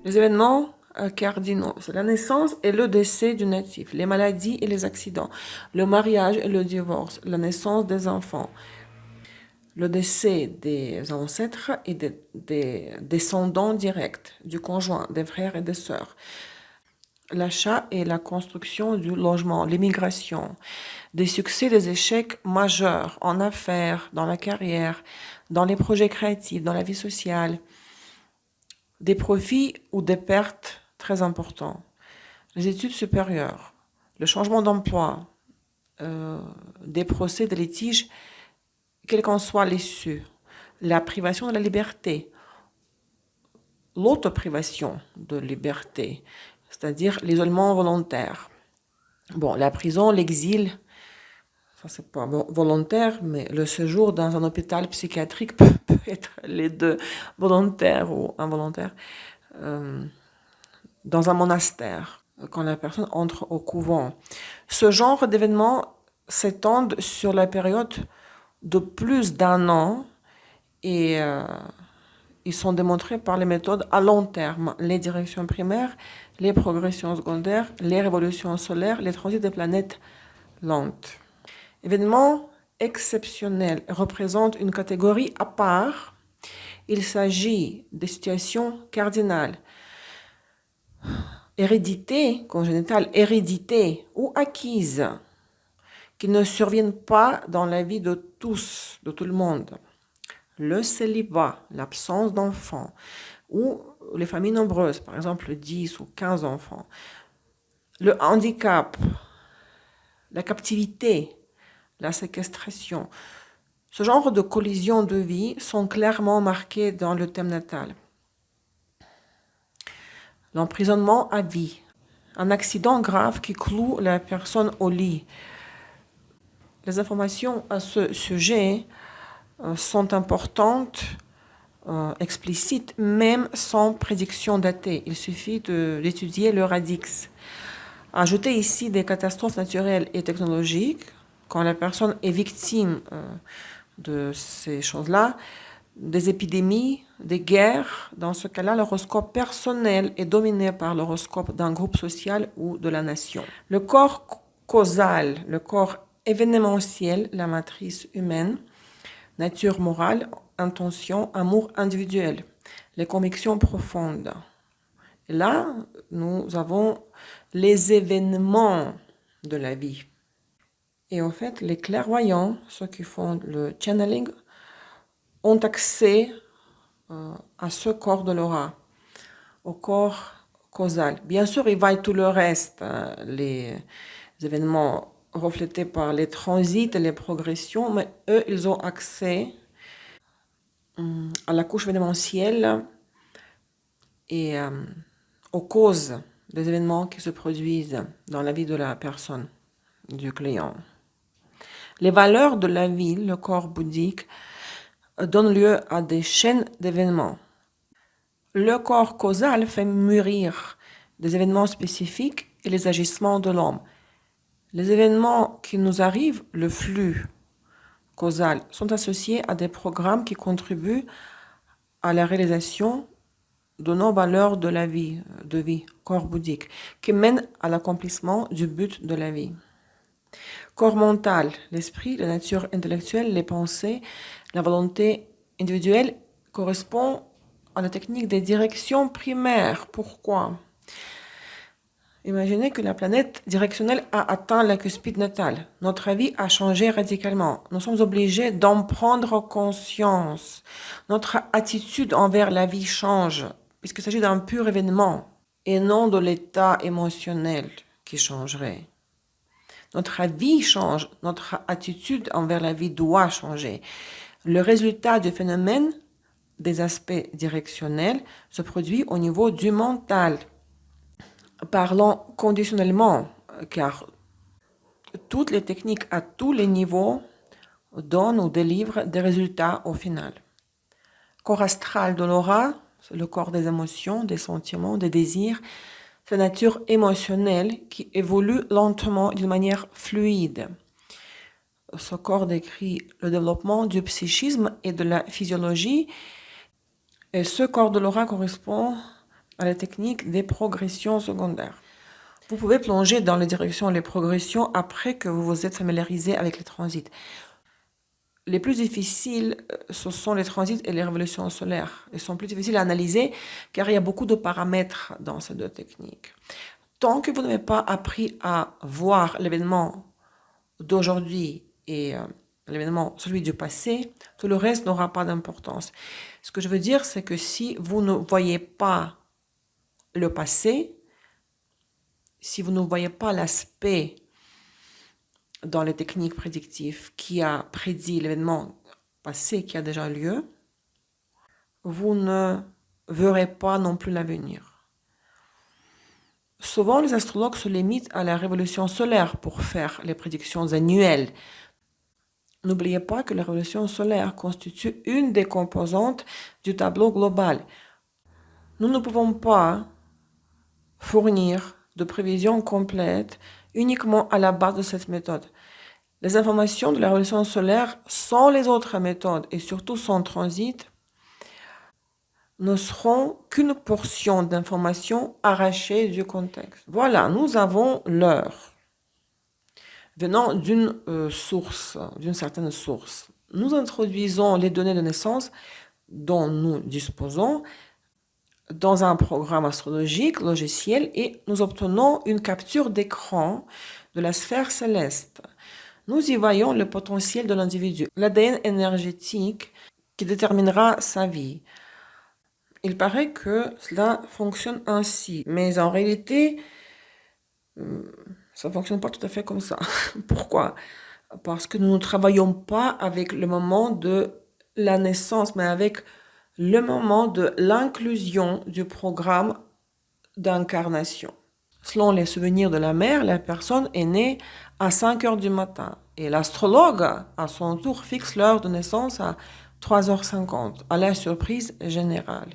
Les événements cardinaux, c'est la naissance et le décès du natif, les maladies et les accidents, le mariage et le divorce, la naissance des enfants, le décès des ancêtres et des descendants directs, du conjoint, des frères et des sœurs, l'achat et la construction du logement, l'immigration, des succès, des échecs majeurs en affaires, dans la carrière, dans les projets créatifs, dans la vie sociale, des profits ou des pertes très importants, les études supérieures, le changement d'emploi, des procès, des litiges, quel qu'en soit l'issue, la privation de la liberté, l'autoprivation de liberté, c'est-à-dire l'isolement volontaire. Bon, la prison, l'exil, ça c'est pas volontaire, mais le séjour dans un hôpital psychiatrique peut être les deux, volontaire ou involontaire. Dans un monastère, quand la personne entre au couvent. Ce genre d'événements s'étendent sur la période de plus d'un an et ils sont démontrés par les méthodes à long terme, les directions primaires, les progressions secondaires, les révolutions solaires, les transits des planètes lentes. Événements exceptionnels représentent une catégorie à part. Il s'agit des situations cardinales. Hérédité, congénitale, hérédité ou acquise, qui ne surviennent pas dans la vie de tous, de tout le monde. Le célibat, l'absence d'enfants, ou les familles nombreuses, par exemple 10 ou 15 enfants. Le handicap, la captivité, la séquestration. Ce genre de collisions de vie sont clairement marquées dans le thème natal. L'emprisonnement à vie, un accident grave qui cloue la personne au lit. Les informations à ce sujet sont importantes, explicites, même sans prédiction datée. Il suffit d'étudier le radix. Ajouter ici des catastrophes naturelles et technologiques, quand la personne est victime de ces choses-là, des épidémies, des guerres. Dans ce cas-là, l'horoscope personnel est dominé par l'horoscope d'un groupe social ou de la nation. Le corps causal, le corps événementiel, la matrice humaine, nature morale, intention, amour individuel, les convictions profondes. Et là, nous avons les événements de la vie. Et en fait, les clairvoyants, ceux qui font le channeling, ont accès à ce corps de l'aura, au corps causal. Bien sûr, il va y tout le reste, les événements reflétés par les transits et les progressions, mais eux, ils ont accès à la couche événementielle et aux causes des événements qui se produisent dans la vie de la personne, du client. Les valeurs de la vie, le corps bouddhique, donnent lieu à des chaînes d'événements. Le corps causal fait mûrir des événements spécifiques et les agissements de l'homme. Les événements qui nous arrivent, le flux causal, sont associés à des programmes qui contribuent à la réalisation de nos valeurs de la vie, corps bouddhique, qui mènent à l'accomplissement du but de la vie. Corps mental, l'esprit, la nature intellectuelle, les pensées, la volonté individuelle correspond à la technique des directions primaires. Pourquoi? Imaginez que la planète directionnelle a atteint la cuspide natale. Notre vie a changé radicalement. Nous sommes obligés d'en prendre conscience. Notre attitude envers la vie change, puisqu'il s'agit d'un pur événement et non de l'état émotionnel qui changerait. Notre vie change, notre attitude envers la vie doit changer. Le résultat du phénomène des aspects directionnels se produit au niveau du mental. Parlons conditionnellement, car toutes les techniques à tous les niveaux donnent ou délivrent des résultats au final. Corps astral de l'aura, c'est le corps des émotions, des sentiments, des désirs. C'est la nature émotionnelle qui évolue lentement d'une manière fluide. Ce corps décrit le développement du psychisme et de la physiologie. Et ce corps de l'aura correspond à la technique des progressions secondaires. Vous pouvez plonger dans les directions et les progressions après que vous vous êtes familiarisé avec les transits. Les plus difficiles, ce sont les transits et les révolutions solaires. Ils sont plus difficiles à analyser car il y a beaucoup de paramètres dans ces deux techniques. Tant que vous n'avez pas appris à voir l'événement d'aujourd'hui et l'événement, celui du passé, tout le reste n'aura pas d'importance. Ce que je veux dire, c'est que si vous ne voyez pas le passé, si vous ne voyez pas l'aspect dans les techniques prédictives qui a prédit l'événement passé qui a déjà lieu, vous ne verrez pas non plus l'avenir. Souvent, les astrologues se limitent à la révolution solaire pour faire les prédictions annuelles. N'oubliez pas que la révolution solaire constitue une des composantes du tableau global. Nous ne pouvons pas fournir de prévisions complètes uniquement à la base de cette méthode. Les informations de la révolution solaire sans les autres méthodes et surtout sans transit ne seront qu'une portion d'informations arrachées du contexte. Voilà, nous avons l'heure venant d'une source, d'une certaine source. Nous introduisons les données de naissance dont nous disposons dans un programme astrologique, logiciel, et nous obtenons une capture d'écran de la sphère céleste. Nous y voyons le potentiel de l'individu, l'ADN énergétique qui déterminera sa vie. Il paraît que cela fonctionne ainsi, mais en réalité, ça ne fonctionne pas tout à fait comme ça. Pourquoi? Parce que nous ne travaillons pas avec le moment de la naissance, mais avec le moment de l'inclusion du programme d'incarnation. Selon les souvenirs de la mère, la personne est née à 5 heures du matin. Et l'astrologue, à son tour, fixe l'heure de naissance à 3h50, à la surprise générale.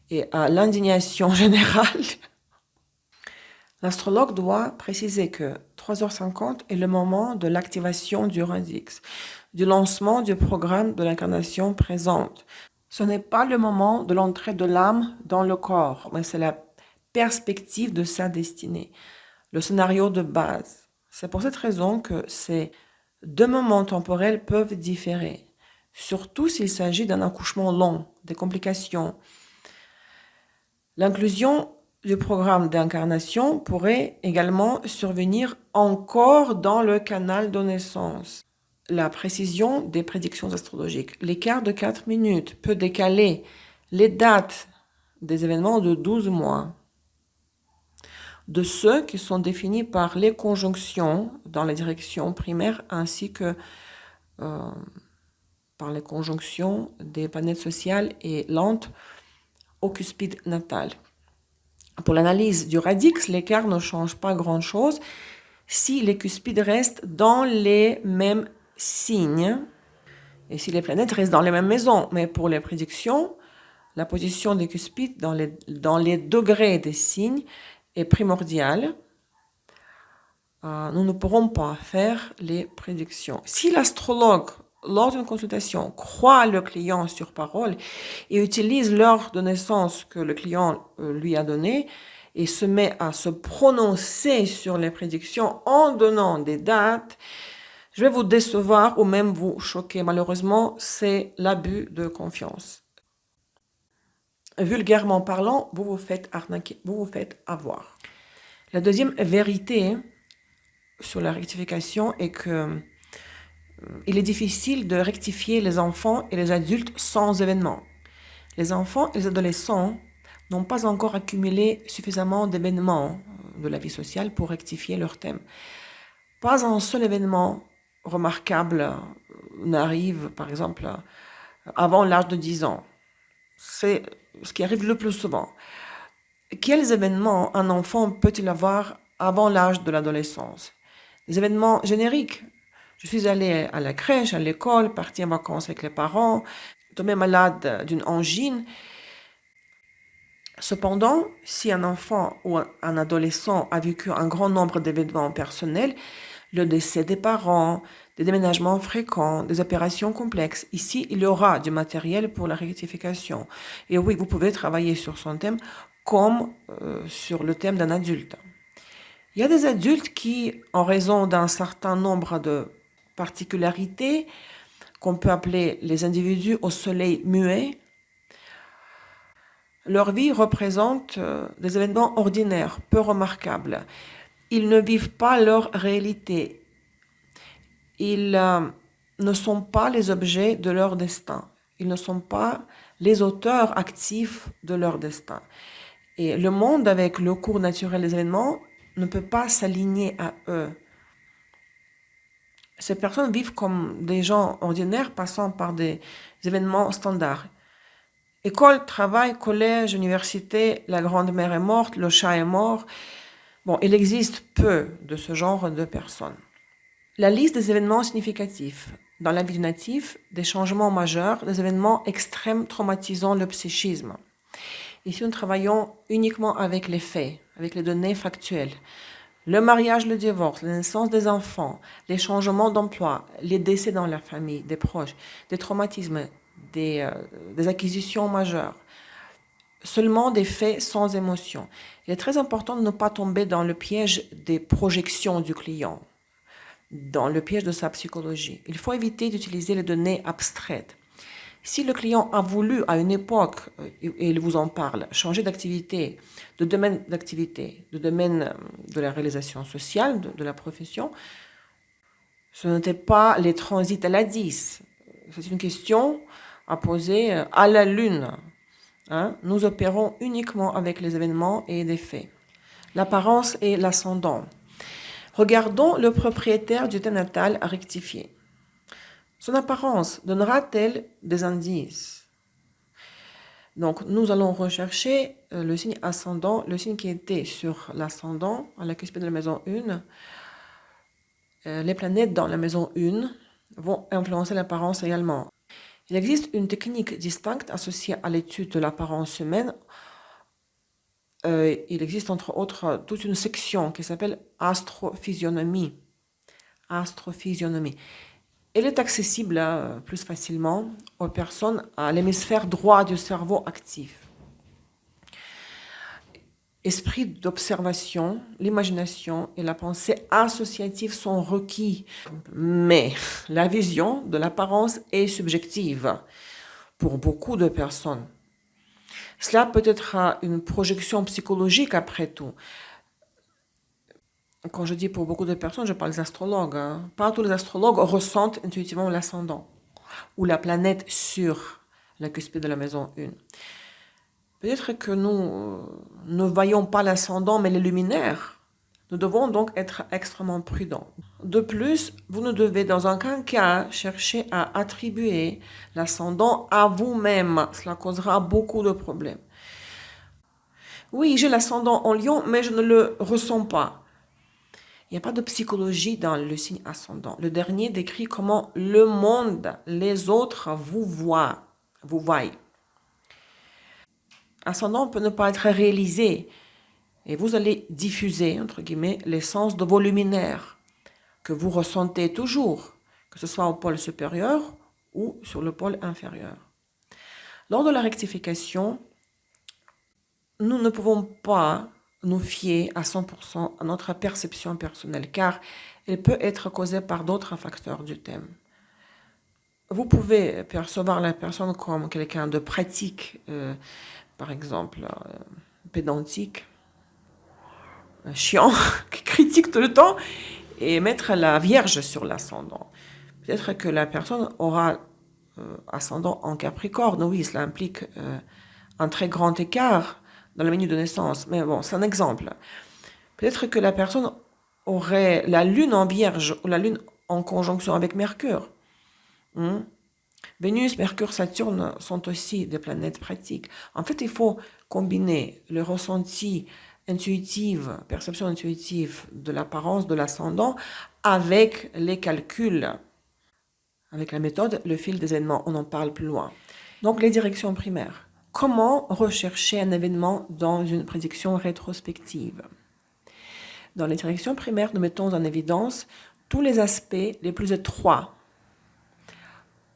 Et à l'indignation générale, l'astrologue doit préciser que 3h50 est le moment de l'activation du radix, du lancement du programme de l'incarnation présente. Ce n'est pas le moment de l'entrée de l'âme dans le corps, mais c'est la perspective de sa destinée, le scénario de base. C'est pour cette raison que ces deux moments temporels peuvent différer, surtout s'il s'agit d'un accouchement long, des complications. L'inclusion du programme d'incarnation pourrait également survenir encore dans le canal de naissance. La précision des prédictions astrologiques. L'écart de 4 minutes peut décaler les dates des événements de 12 mois, de ceux qui sont définis par les conjonctions dans les directions primaires ainsi que par les conjonctions des planètes sociales et lentes au cuspide natal. Pour l'analyse du radix, l'écart ne change pas grand-chose si les cuspides restent dans les mêmes signes et si les planètes restent dans les mêmes maisons. Mais pour les prédictions, la position des cuspides dans les degrés des signes est primordiale. Nous ne pourrons pas faire les prédictions. Si l'astrologue, lors d'une consultation, croit le client sur parole et utilise l'heure de naissance que le client lui a donnée et se met à se prononcer sur les prédictions en donnant des dates, je vais vous décevoir ou même vous choquer. Malheureusement, c'est l'abus de confiance. Vulgairement parlant, vous vous faites arnaquer, vous vous faites avoir. La deuxième vérité sur la rectification est que il est difficile de rectifier les enfants et les adultes sans événements. Les enfants et les adolescents n'ont pas encore accumulé suffisamment d'événements de la vie sociale pour rectifier leur thème. Pas un seul événement remarquable n'arrive, par exemple, avant l'âge de 10 ans. C'est ce qui arrive le plus souvent. Quels événements un enfant peut-il avoir avant l'âge de l'adolescence? Des événements génériques. Je suis allée à la crèche, à l'école, partie en vacances avec les parents, tombée malade d'une angine. Cependant, si un enfant ou un adolescent a vécu un grand nombre d'événements personnels, le décès des parents, des déménagements fréquents, des opérations complexes, ici, il y aura du matériel pour la rectification. Et oui, vous pouvez travailler sur son thème comme sur le thème d'un adulte. Il y a des adultes qui, en raison d'un certain nombre de particularités, qu'on peut appeler les individus au soleil muet, leur vie représente des événements ordinaires, peu remarquables. Ils ne vivent pas leur réalité. Ils ne sont pas les objets de leur destin. Ils ne sont pas les auteurs actifs de leur destin. Et le monde, avec le cours naturel des événements, ne peut pas s'aligner à eux. Ces personnes vivent comme des gens ordinaires passant par des événements standards. École, travail, collège, université, la grand-mère est morte, le chat est mort. Bon, il existe peu de ce genre de personnes. La liste des événements significatifs. Dans la vie du natif, des changements majeurs, des événements extrêmes traumatisant le psychisme. Ici, nous travaillons uniquement avec les faits, avec les données factuelles. Le mariage, le divorce, la naissance des enfants, les changements d'emploi, les décès dans la famille, des proches, des traumatismes, des acquisitions majeures. Seulement des faits sans émotion. Il est très important de ne pas tomber dans le piège des projections du client, dans le piège de sa psychologie. Il faut éviter d'utiliser les données abstraites. Si le client a voulu, à une époque, et il vous en parle, changer d'activité, de domaine d'activité, de domaine de la réalisation sociale, de la profession, ce n'était pas les transits à la 10. C'est une question à poser à la lune. Nous opérons uniquement avec les événements et des faits. L'apparence et l'ascendant. Regardons le propriétaire du thème natal à rectifier. Son apparence donnera-t-elle des indices? Donc, nous allons rechercher le signe ascendant, le signe qui était sur l'ascendant, à la cuspide de la maison 1. Les planètes dans la maison 1 vont influencer l'apparence également. Il existe une technique distincte associée à l'étude de l'apparence humaine. Il existe entre autres toute une section qui s'appelle astrophysionomie. Astrophysionomie. Elle est accessible plus facilement aux personnes à l'hémisphère droit du cerveau actif. Esprit d'observation, l'imagination et la pensée associative sont requis. Mais la vision de l'apparence est subjective pour beaucoup de personnes. Cela peut être une projection psychologique après tout. Quand je dis pour beaucoup de personnes, je parle des astrologues. Pas tous les astrologues ressentent intuitivement l'ascendant ou la planète sur la cuspide de la maison 1. Peut-être que nous ne voyons pas l'ascendant, mais les luminaires. Nous devons donc être extrêmement prudents. De plus, vous ne devez dans aucun cas chercher à attribuer l'ascendant à vous-même. Cela causera beaucoup de problèmes. Oui, j'ai l'ascendant en Lion, mais je ne le ressens pas. Il n'y a pas de psychologie dans le signe ascendant. Le dernier décrit comment le monde, les autres vous voient. Ascendant peut ne pas être réalisé et vous allez diffuser, entre guillemets, l'essence de vos luminaires que vous ressentez toujours, que ce soit au pôle supérieur ou sur le pôle inférieur. Lors de la rectification, nous ne pouvons pas nous fier à 100% à notre perception personnelle, car elle peut être causée par d'autres facteurs du thème. Vous pouvez percevoir la personne comme quelqu'un de pratique, par exemple, pédantique, chiant, qui critique tout le temps, et mettre la Vierge sur l'ascendant. Peut-être que la personne aura ascendant en Capricorne, oui, cela implique un très grand écart dans le menu de naissance. Mais bon, c'est un exemple. Peut-être que la personne aurait la lune en Vierge ou la lune en conjonction avec Mercure. Vénus, Mercure, Saturne sont aussi des planètes pratiques. En fait, il faut combiner le ressenti intuitif, perception intuitive de l'apparence de l'ascendant avec les calculs, avec la méthode, le fil des événements. On en parle plus loin. Donc, les directions primaires. Comment rechercher un événement dans une prédiction rétrospective? Dans les directions primaires, nous mettons en évidence tous les aspects les plus étroits.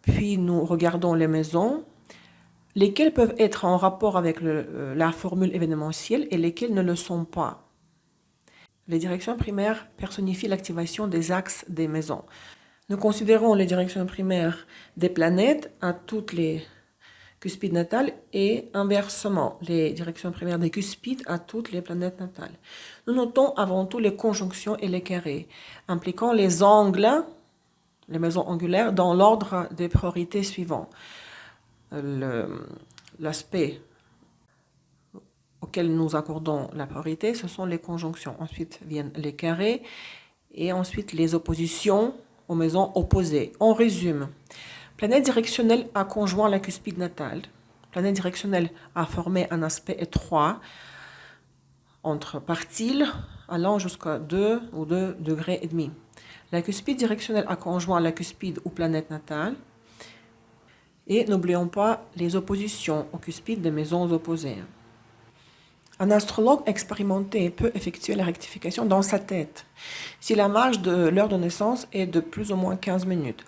Puis nous regardons les maisons lesquels peuvent être en rapport avec la formule événementielle et lesquels ne le sont pas. Les directions primaires personnifient l'activation des axes des maisons. Nous considérons les directions primaires des planètes à toutes les cuspides natales et inversement, les directions primaires des cuspides à toutes les planètes natales. Nous notons avant tout les conjonctions et les carrés, impliquant les angles, les maisons angulaires, dans l'ordre des priorités suivants. L'aspect auquel nous accordons la priorité, ce sont les conjonctions. Ensuite viennent les carrés et ensuite les oppositions aux maisons opposées. On résume. Planète directionnelle a conjoint la cuspide natale. Planète directionnelle a formé un aspect étroit entre partiles allant jusqu'à 2 ou 2 degrés et demi. La cuspide directionnelle a conjoint la cuspide ou planète natale. Et n'oublions pas les oppositions aux cuspides des maisons opposées. Un astrologue expérimenté peut effectuer la rectification dans sa tête si la marge de l'heure de naissance est de plus ou moins 15 minutes.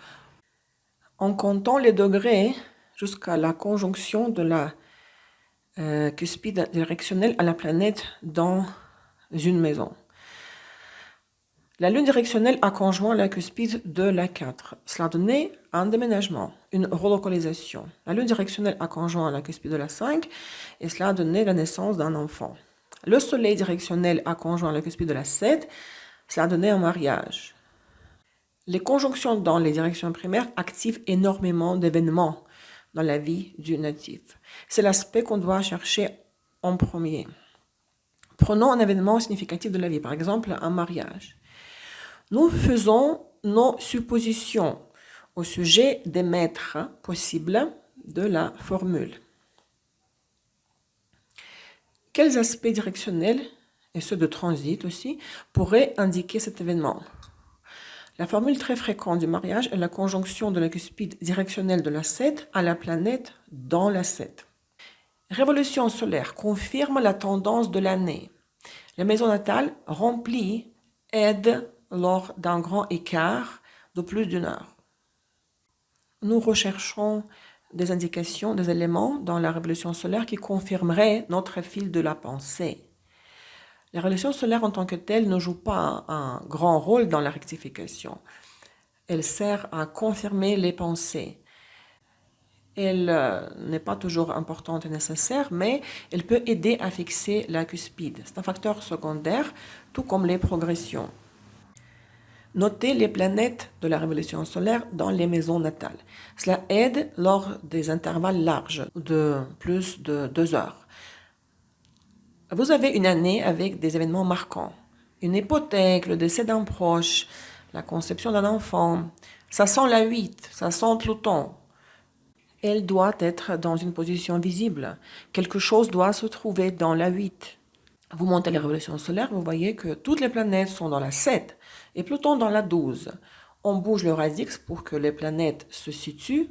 En comptant les degrés jusqu'à la conjonction de la cuspide directionnelle à la planète dans une maison. La lune directionnelle a conjoint la cuspide de la 4. Cela donnait un déménagement, une relocalisation. La lune directionnelle a conjoint la cuspide de la 5 et cela a donné la naissance d'un enfant. Le soleil directionnel a conjoint la cuspide de la 7, cela a donné un mariage. Les conjonctions dans les directions primaires activent énormément d'événements dans la vie du natif. C'est l'aspect qu'on doit chercher en premier. Prenons un événement significatif de la vie, par exemple un mariage. Nous faisons nos suppositions au sujet des maîtres possibles de la formule. Quels aspects directionnels, et ceux de transit aussi, pourraient indiquer cet événement? La formule très fréquente du mariage est la conjonction de la cuspide directionnelle de la 7 à la planète dans la 7. Révolution solaire confirme la tendance de l'année. La maison natale remplie aide lors d'un grand écart de plus d'une heure. Nous recherchons des indications, des éléments dans la révolution solaire qui confirmeraient notre fil de la pensée. La révolution solaire en tant que telle ne joue pas un grand rôle dans la rectification. Elle sert à confirmer les pensées. Elle n'est pas toujours importante et nécessaire, mais elle peut aider à fixer la cuspide. C'est un facteur secondaire, tout comme les progressions. Notez les planètes de la révolution solaire dans les maisons natales. Cela aide lors des intervalles larges de plus de 2 heures. Vous avez une année avec des événements marquants. Une hypothèque, le décès d'un proche, la conception d'un enfant. Ça sent la 8, ça sent Pluton. Elle doit être dans une position visible. Quelque chose doit se trouver dans la 8. Vous montez les révolutions solaires, vous voyez que toutes les planètes sont dans la 7 et Pluton dans la 12. On bouge le radix pour que les planètes se situent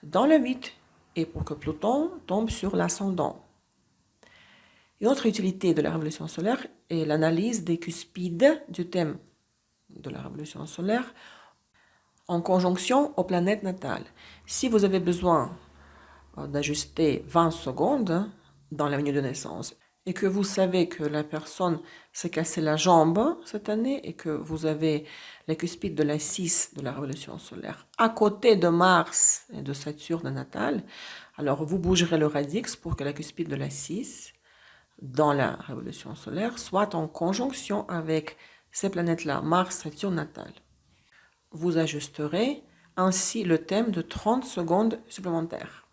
dans la 8 et pour que Pluton tombe sur l'ascendant. Une autre utilité de la révolution solaire est l'analyse des cuspides du thème de la révolution solaire en conjonction aux planètes natales. Si vous avez besoin d'ajuster 20 secondes dans la minute de naissance et que vous savez que la personne s'est cassé la jambe cette année et que vous avez les cuspides de la 6 de la révolution solaire à côté de Mars et de Saturne natale, alors vous bougerez le radix pour que la cuspide de la 6 dans la révolution solaire soit en conjonction avec ces planètes-là, Mars, Saturne natale. Vous ajusterez ainsi le thème de 30 secondes supplémentaires.